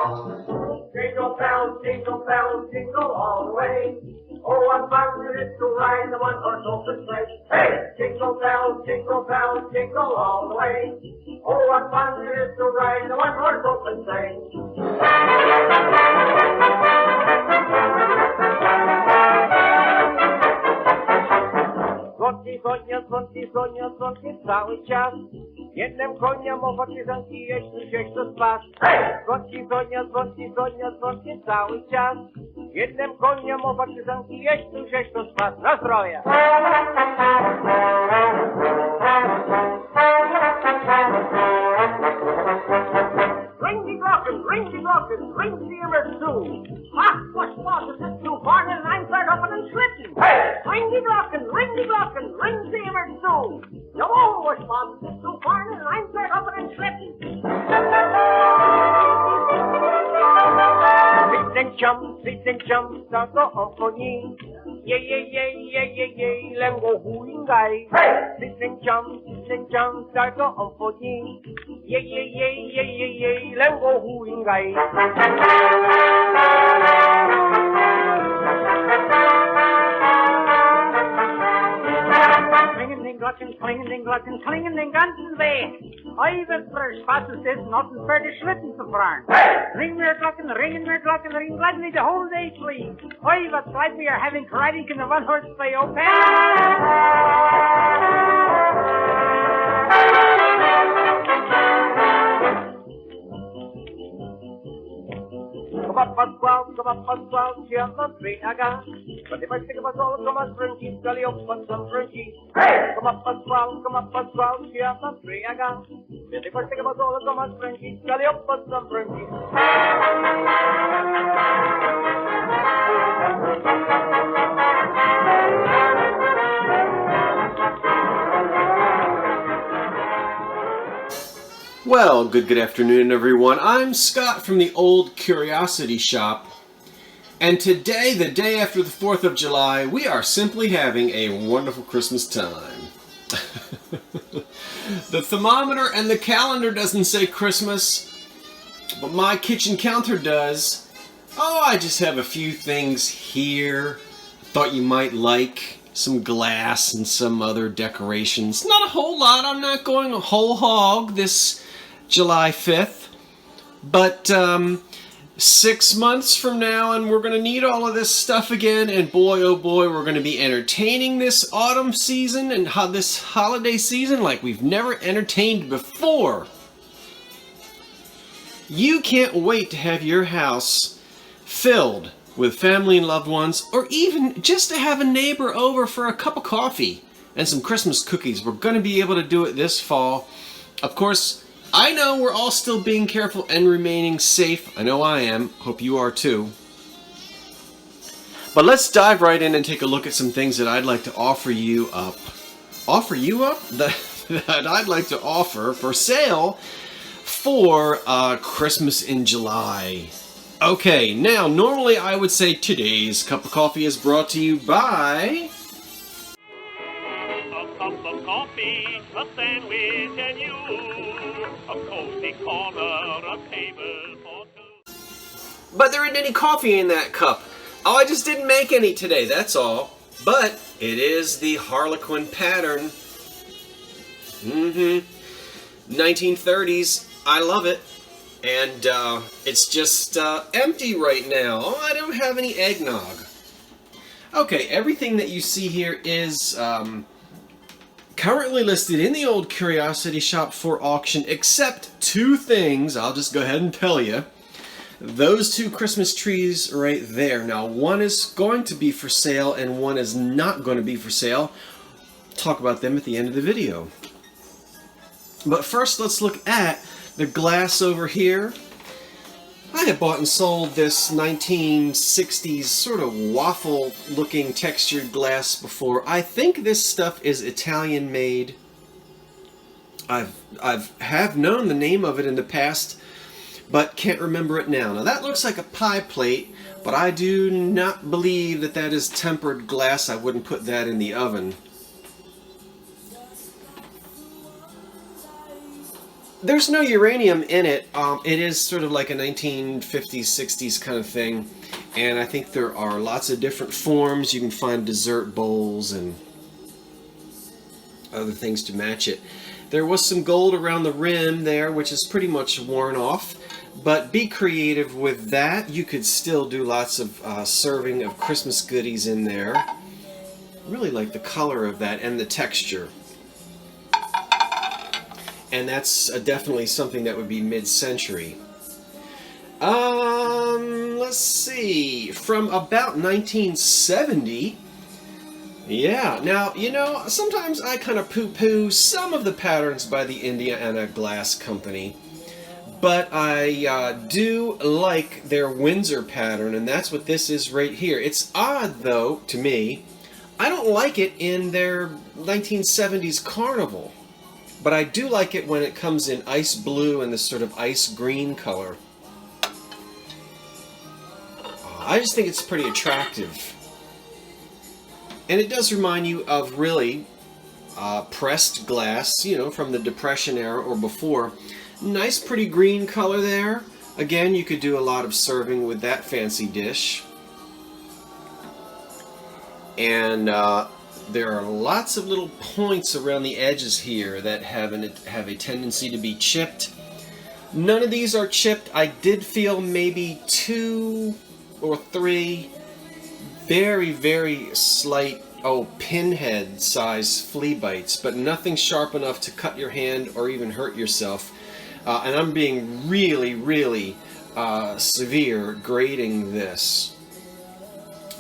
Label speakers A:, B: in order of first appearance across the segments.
A: Jingle bells, jingle all the way. Oh, what fun it is to ride the one-horse open sleigh. Hey! Jingle bells, jingle all the way. Oh, what fun it is to ride the one-horse open sleigh. Dzwonki cały czas. Jednym koniem owocie zanki, jeśli się to spas. Dzwonki cały czas. Jednym koniem owocie zanki, jeśli się to spas. Na zdrowie! Ring the glocken, ring the ears too. Ah, what's lost is this too far, and I'm start up and slipping. Hey! Ring the glocken, ring the ears too. No, what's lost is this too far, and I'm start up and slipping. Sit and jump, start the company. Yay, let go wooing guy. Hey! Sit and jump, start the company. Yay, let go wooing guy. Klingenden, klingenden ganzen Weg. Euer Spaß ist das, nothing for the Schlitten zu fahren. Ring mir Glocken, ring gladly the whole day sleep. Oi, what glad we are having riding in the one-horse sleigh open. Come up, Pasquale, chiama Friaga. But if I think about all, come on, Frankie, Gully up on some Frankie. Hey! Come up, Pasquale, chiama Friaga. But if I think about all, come on, Frankie, Gully up on some Frankie.
B: Well, good afternoon, everyone. I'm Scott from the Old Curiosity Shop. And today, the day after the 4th of July, we are simply having a wonderful Christmas time. The thermometer and the calendar doesn't say Christmas, but my kitchen counter does. Oh, I just have a few things here I thought you might like. Some glass and some other decorations. Not a whole lot. I'm not going whole hog this July 5th. But 6 months from now, and we're going to need all of this stuff again, and boy, oh boy, we're going to be entertaining this autumn season and this holiday season like we've never entertained before. You can't wait to have your house filled with family and loved ones, or even just to have a neighbor over for a cup of coffee and some Christmas cookies. We're going to be able to do it this fall. Of course, I know we're all still being careful and remaining safe. I know I am. Hope you are too. But let's dive right in and take a look at some things that I'd like to offer you up. Offer you up? That I'd like to offer for sale for Christmas in July. Okay, now normally I would say today's cup of coffee is brought to you by...
C: A cup of coffee, a sandwich, and you. A cozy corner, a table for two.
B: But there isn't any coffee in that cup. Oh, I just didn't make any today, that's all. But it is the Harlequin pattern. 1930s. I love it. And it's just empty right now. Oh, I don't have any eggnog. Okay, everything that you see here is currently listed in the Old Curiosity Shop for auction, except two things. I'll just go ahead and tell you. Those two Christmas trees right there. Now, one is going to be for sale and one is not going to be for sale. Talk about them at the end of the video. But first, let's look at the glass over here. I had bought and sold this 1960s sort of waffle-looking textured glass before. I think this stuff is Italian made. I've known the name of it in the past, but can't remember it now. Now that looks like a pie plate, but I do not believe that that is tempered glass. I wouldn't put that in the oven. There's no uranium in it. It is sort of like a 1950s, 60s kind of thing. And I think there are lots of different forms. You can find dessert bowls and other things to match it. There was some gold around the rim there, which is pretty much worn off. But be creative with that. You could still do lots of serving of Christmas goodies in there. Really like the color of that and the texture. And that's definitely something that would be mid-century. Let's see. From about 1970. Yeah. Now, you know, sometimes I kind of poo-poo some of the patterns by the Indiana Glass Company. But I do like their Windsor pattern, and that's what this is right here. It's odd, though, to me. I don't like it in their 1970s Carnival. But I do like it when it comes in ice blue and this sort of ice green color. I just think it's pretty attractive. And it does remind you of really pressed glass, you know, from the Depression era or before. Nice pretty green color there. Again, you could do a lot of serving with that fancy dish. And there are lots of little points around the edges here that have a tendency to be chipped. None of these are chipped. I did feel maybe 2 or 3 very, very slight, pinhead size flea bites, but nothing sharp enough to cut your hand or even hurt yourself. And I'm being really, really severe grading this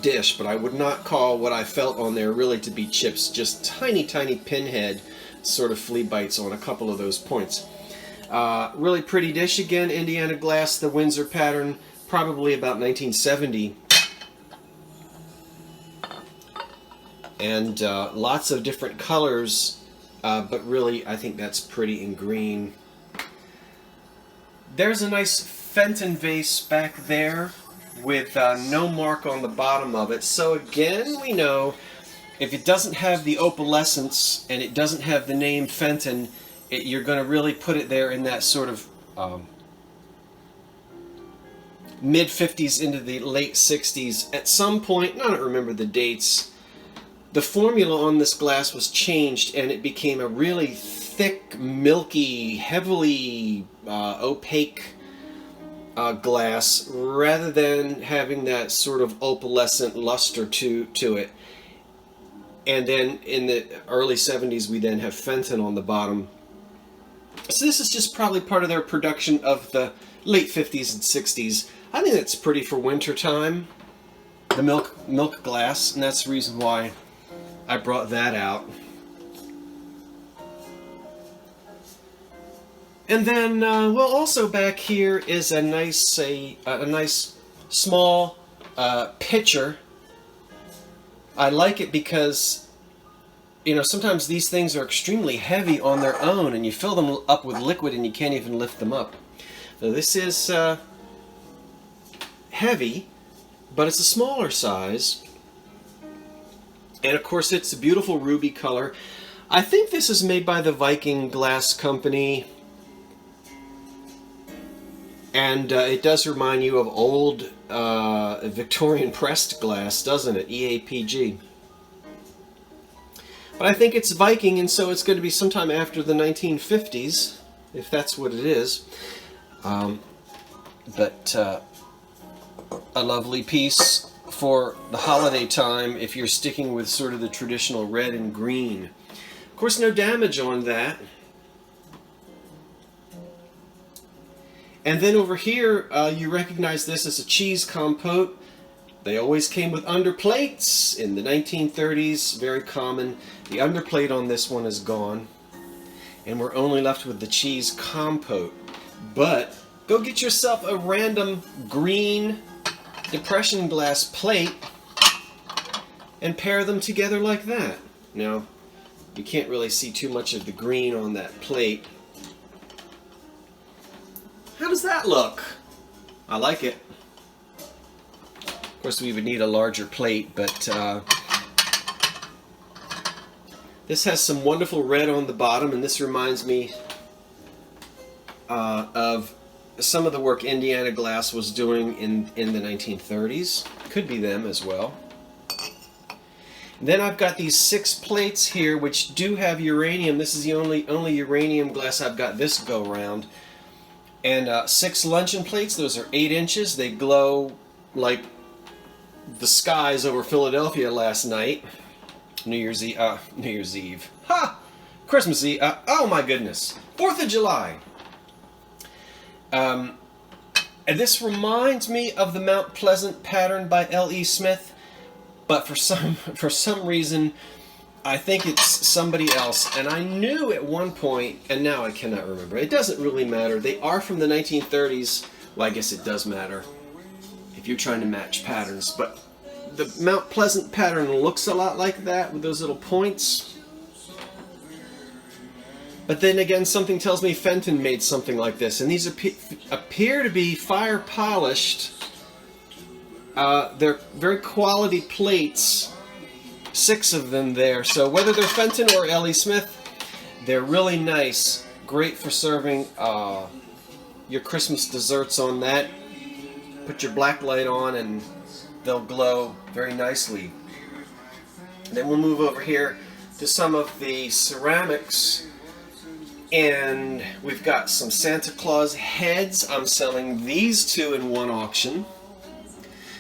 B: dish, but I would not call what I felt on there really to be chips, just tiny, tiny pinhead sort of flea bites on a couple of those points. Really pretty dish again, Indiana glass, the Windsor pattern, probably about 1970. And lots of different colors, but really I think that's pretty in green. There's a nice Fenton vase back there with no mark on the bottom of it. So again, we know if it doesn't have the opalescence and it doesn't have the name Fenton, you're going to really put it there in that sort of mid-50s into the late 60s. At some point, I don't remember the dates, the formula on this glass was changed and it became a really thick, milky, heavily opaque glass, rather than having that sort of opalescent luster to it. And then in the early 70s we then have Fenton on the bottom. So this is just probably part of their production of the late 50s and 60s. I think that's pretty for winter time, the milk glass, and that's the reason why I brought that out. And then, well, also back here is a nice small pitcher. I like it because, you know, sometimes these things are extremely heavy on their own, and you fill them up with liquid and you can't even lift them up. So this is heavy, but it's a smaller size. And of course, it's a beautiful ruby color. I think this is made by the Viking Glass Company. And it does remind you of old Victorian pressed glass, doesn't it? EAPG. But I think it's Viking, and so it's going to be sometime after the 1950s, if that's what it is. But a lovely piece for the holiday time if you're sticking with sort of the traditional red and green. Of course, no damage on that. And then over here, you recognize this as a cheese compote. They always came with underplates in the 1930s, very common. The underplate on this one is gone, and we're only left with the cheese compote. But go get yourself a random green Depression glass plate and pair them together like that. Now, you can't really see too much of the green on that plate. How does that look? I like it. Of course, we would need a larger plate, but this has some wonderful red on the bottom, and this reminds me of some of the work Indiana Glass was doing in the 1930s. Could be them as well. Then I've got these 6 plates here which do have uranium. This is the only uranium glass I've got this go round. And 6 luncheon plates. Those are 8 inches. They glow like the skies over Philadelphia last night. New Year's Eve. Ha! Christmas Eve. Oh my goodness. 4th of July. And this reminds me of the Mount Pleasant pattern by L.E. Smith, but for some reason I think it's somebody else. And I knew at one point, and now I cannot remember. It doesn't really matter. They are from the 1930s. Well, I guess it does matter if you're trying to match patterns. But the Mount Pleasant pattern looks a lot like that with those little points. But then again, something tells me Fenton made something like this. And these appear to be fire polished. They're very quality plates. 6 of them there. So whether they're Fenton or L.E. Smith, they're really nice. Great for serving your Christmas desserts on that. Put your black light on and they'll glow very nicely. And then we'll move over here to some of the ceramics. And we've got some Santa Claus heads. I'm selling these 2 in one auction.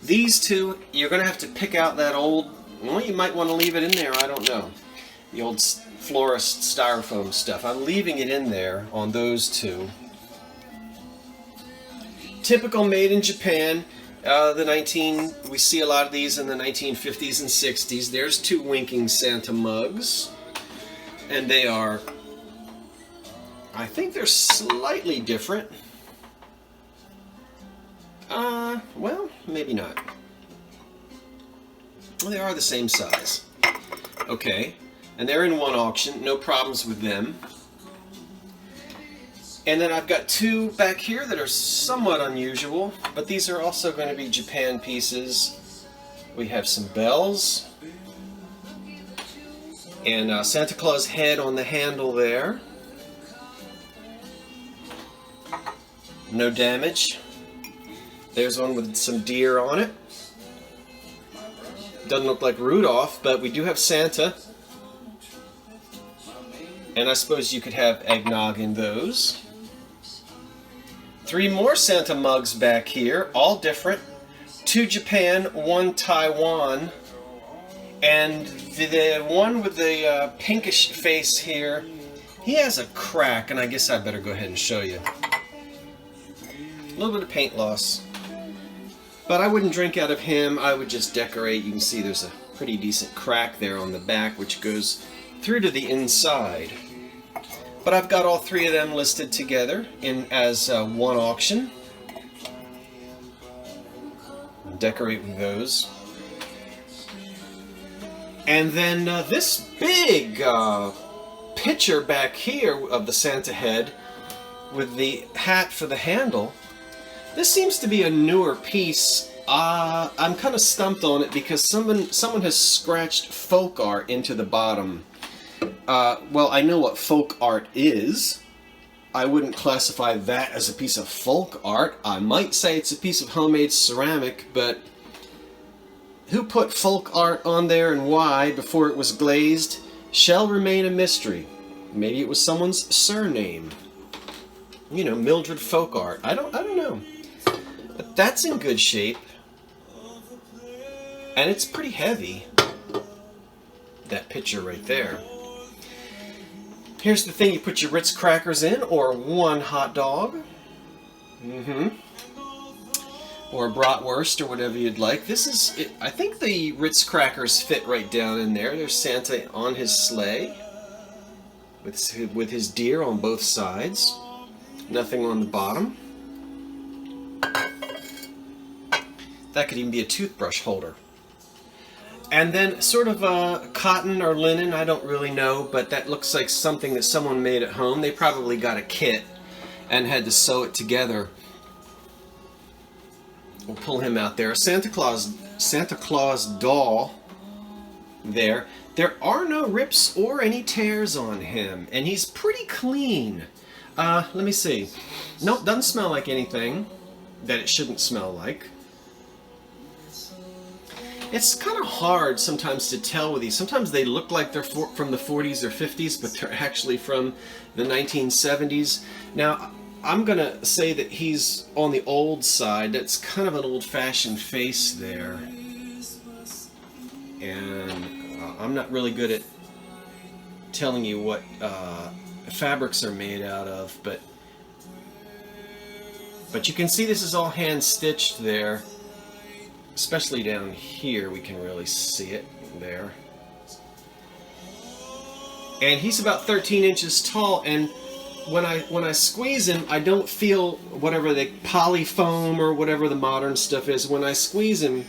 B: These 2, you're going to have to pick out that old, well, you might want to leave it in there, I don't know. The old florist styrofoam stuff. I'm leaving it in there on those 2. Typical made in Japan. We see a lot of these in the 1950s and 60s. There's 2 winking Santa mugs. And they are, I think they're slightly different. Well, maybe not. Well, they are the same size. Okay, and they're in one auction, no problems with them. And then I've got 2 back here that are somewhat unusual, but these are also going to be Japan pieces. We have some bells, and Santa Claus head on the handle there. No damage. There's one with some deer on it. Doesn't look like Rudolph, but we do have Santa. And I suppose you could have eggnog in those. 3 more Santa mugs back here, all different. 2 Japan, 1 Taiwan. And the one with the pinkish face here, he has a crack, and I guess I better go ahead and show you. A little bit of paint loss. But I wouldn't drink out of him, I would just decorate. You can see there's a pretty decent crack there on the back which goes through to the inside. But I've got all 3 of them listed together as one auction. Decorate with those. And then this big picture back here of the Santa head with the hat for the handle. This seems to be a newer piece. I'm kind of stumped on it because someone has scratched folk art into the bottom. Well, I know what folk art is. I wouldn't classify that as a piece of folk art. I might say it's a piece of homemade ceramic, but who put folk art on there and why before it was glazed shall remain a mystery. Maybe it was someone's surname. You know, Mildred Folk Art. I don't know. But that's in good shape. And it's pretty heavy. That picture right there. Here's the thing you put your Ritz crackers in, or 1 hot dog. Or a bratwurst, or whatever you'd like. This is, I think the Ritz crackers fit right down in there. There's Santa on his sleigh. With his deer on both sides. Nothing on the bottom. That could even be a toothbrush holder. And then sort of cotton or linen, I don't really know, but that looks like something that someone made at home. They probably got a kit and had to sew it together. We'll pull him out there. Santa Claus doll there. There are no rips or any tears on him, and he's pretty clean. Let me see. Nope, doesn't smell like anything that it shouldn't smell like. It's kind of hard sometimes to tell with these. Sometimes they look like they're from the 40s or 50s, but they're actually from the 1970s. Now, I'm going to say that he's on the old side. That's kind of an old-fashioned face there. And I'm not really good at telling you what fabrics are made out of, but you can see this is all hand-stitched there. Especially down here, we can really see it there. And he's about 13 inches tall, and when I squeeze him, I don't feel whatever the polyfoam or whatever the modern stuff is. When I squeeze him,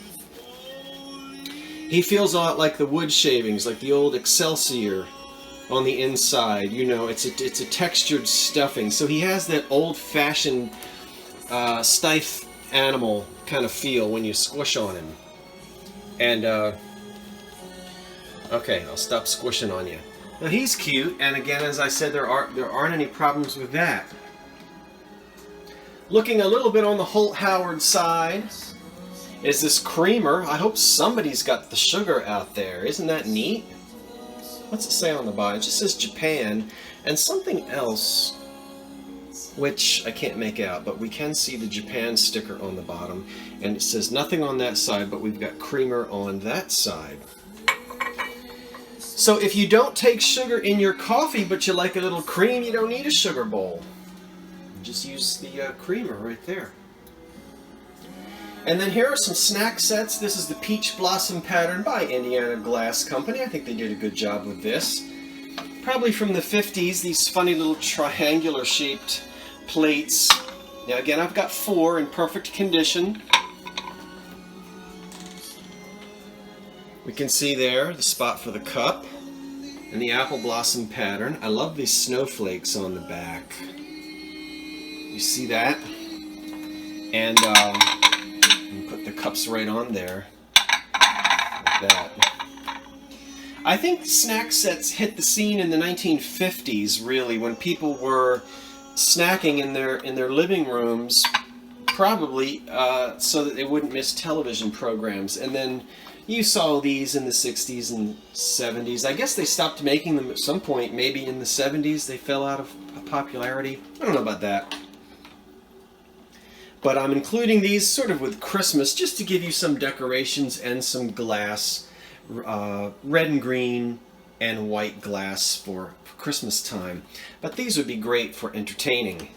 B: he feels a lot like the wood shavings, like the old Excelsior on the inside. You know, it's a textured stuffing. So he has that old-fashioned stiff animal kind of feel when you squish on him. And okay, I'll stop squishing on you. Now he's cute, and again, as I said, there aren't any problems with that. Looking a little bit on the Holt Howard side is this creamer. I hope somebody's got the sugar out there. Isn't that neat? What's it say on the bottom? It just says Japan and something else, which I can't make out, but we can see the Japan sticker on the bottom, and it says nothing on that side, but we've got creamer on that side. So if you don't take sugar in your coffee, but you like a little cream, you don't need a sugar bowl. Just use the creamer right there. And then here are some snack sets. This is the Peach Blossom pattern by Indiana Glass Company. I think they did a good job with this. Probably from the 50s, these funny little triangular shaped plates. Now again, I've got 4 in perfect condition. We can see there the spot for the cup and the apple blossom pattern. I love these snowflakes on the back. You see that? And put the cups right on there like that. I think snack sets hit the scene in the 1950s, really, when people were snacking in their living rooms, probably so that they wouldn't miss television programs. And then you saw these in the 60s and 70s. I guess they stopped making them at some point. Maybe in the 70s they fell out of popularity. I don't know about that. But I'm including these sort of with Christmas, just to give you some decorations and some glass, red and green and white glass for Christmas time. But these would be great for entertaining.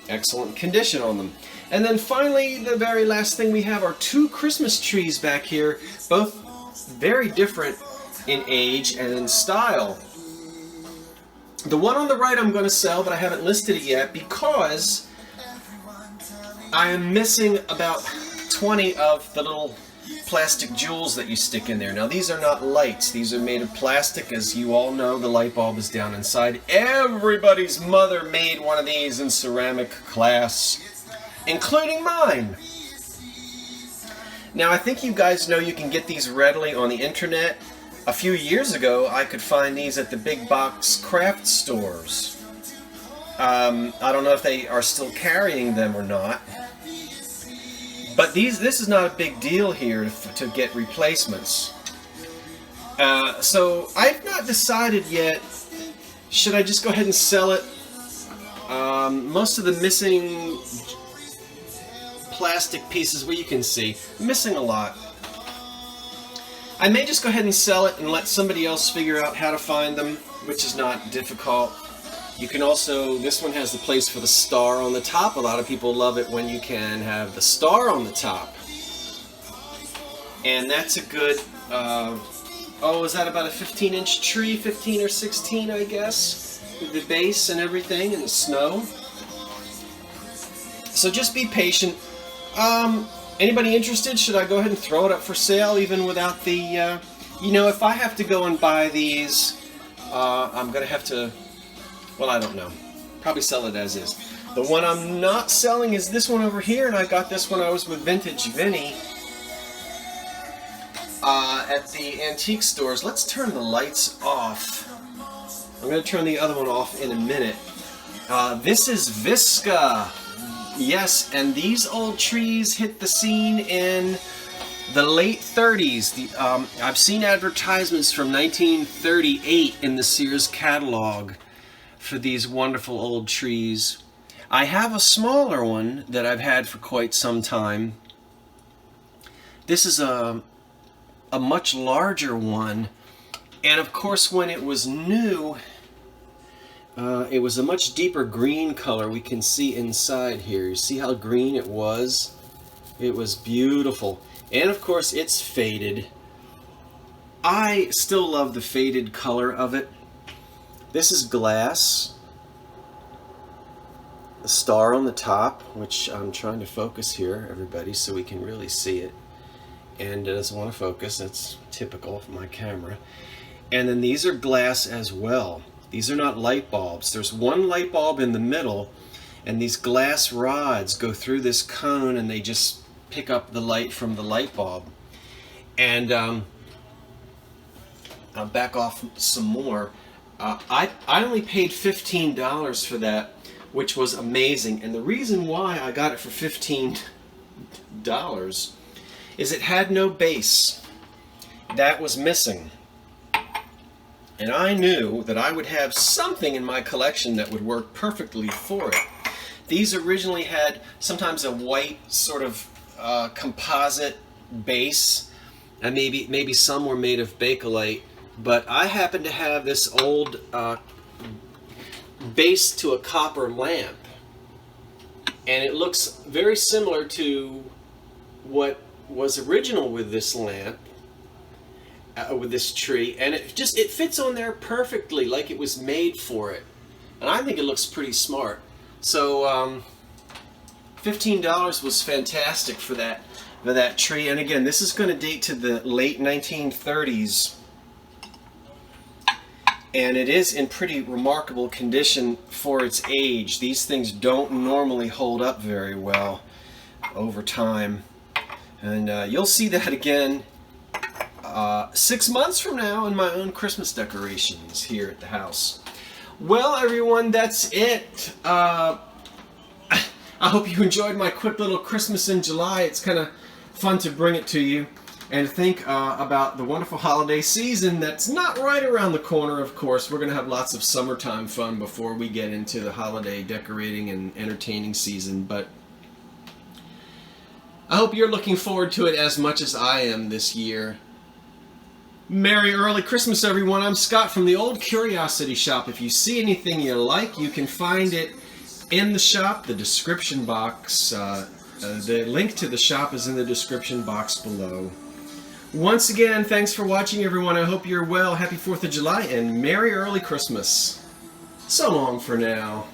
B: Excellent condition on them. And then finally, the very last thing we have are 2 Christmas trees back here, both very different in age and in style. The one on the right I'm going to sell, but I haven't listed it yet because I am missing about 20 of the little plastic jewels that you stick in there. Now these are not lights, these are made of plastic. As you all know, the light bulb is down inside. Everybody's mother made one of these in ceramic class, including mine. Now I think you guys know you can get these readily on the internet. A few years ago I could find these at the big box craft stores. I don't know if they are still carrying them or not. But this is not a big deal here to get replacements. So I've not decided yet, should I just go ahead and sell it? Most of the missing plastic pieces, well, you can see, missing a lot. I may just go ahead and sell it and let somebody else figure out how to find them, which is not difficult. You can also, this one has the place for the star on the top. A lot of people love it when you can have the star on the top. And that's a good, oh, is that about a 15-inch tree? 15 or 16, I guess, with the base and everything and the snow. So just be patient. Anybody interested? Should I go ahead and throw it up for sale even without the, you know, if I have to go and buy these, I'm going to have to, well, I don't know. Probably sell it as is. The one I'm not selling is this one over here, and I got this when I was with Vintage Vinny at the antique stores. Let's turn the lights off. I'm going to turn the other one off in a minute. This is Visca. Yes, and these old trees hit the scene in the late 30s. I've seen advertisements from 1938 in the Sears catalog for these wonderful old trees. I have a smaller one that I've had for quite some time. This is a much larger one, and of course when it was new, it was a much deeper green color. We can see inside here. You see how green it was? It was beautiful. And of course it's faded. I still love the faded color of it. This is glass. The star on the top, which I'm trying to focus here, everybody, so we can really see it. And it doesn't want to focus. That's typical of my camera. And then these are glass as well. These are not light bulbs. There's one light bulb in the middle, and these glass rods go through this cone and they just pick up the light from the light bulb. And I'll back off some more. I only paid $15 for that, which was amazing. And the reason why I got it for $15 is it had no base. That was missing. And I knew that I would have something in my collection that would work perfectly for it. These originally had sometimes a white sort of composite base, and maybe some were made of Bakelite, but I happen to have this old base to a copper lamp, and it looks very similar to what was original with this lamp, with this tree, and it fits on there perfectly, like it was made for it. And I think it looks pretty smart. So $15 was fantastic for that tree. And again, this is going to date to the late 1930s, and it is in pretty remarkable condition for its age. These things don't normally hold up very well over time, and you'll see that again 6 months from now in my own Christmas decorations here at the house. Well, everyone, that's it. I hope you enjoyed my quick little Christmas in July. It's kind of fun to bring it to you and think about the wonderful holiday season that's not right around the corner, of course. We're going to have lots of summertime fun before we get into the holiday decorating and entertaining season, but I hope you're looking forward to it as much as I am this year. Merry early Christmas, everyone. I'm Scott from the Old Curiosity Shop. If you see anything you like, you can find it in the shop, the description box. The link to the shop is in the description box below. Once again, thanks for watching, everyone. I hope you're well. Happy 4th of July and Merry early Christmas. So long for now.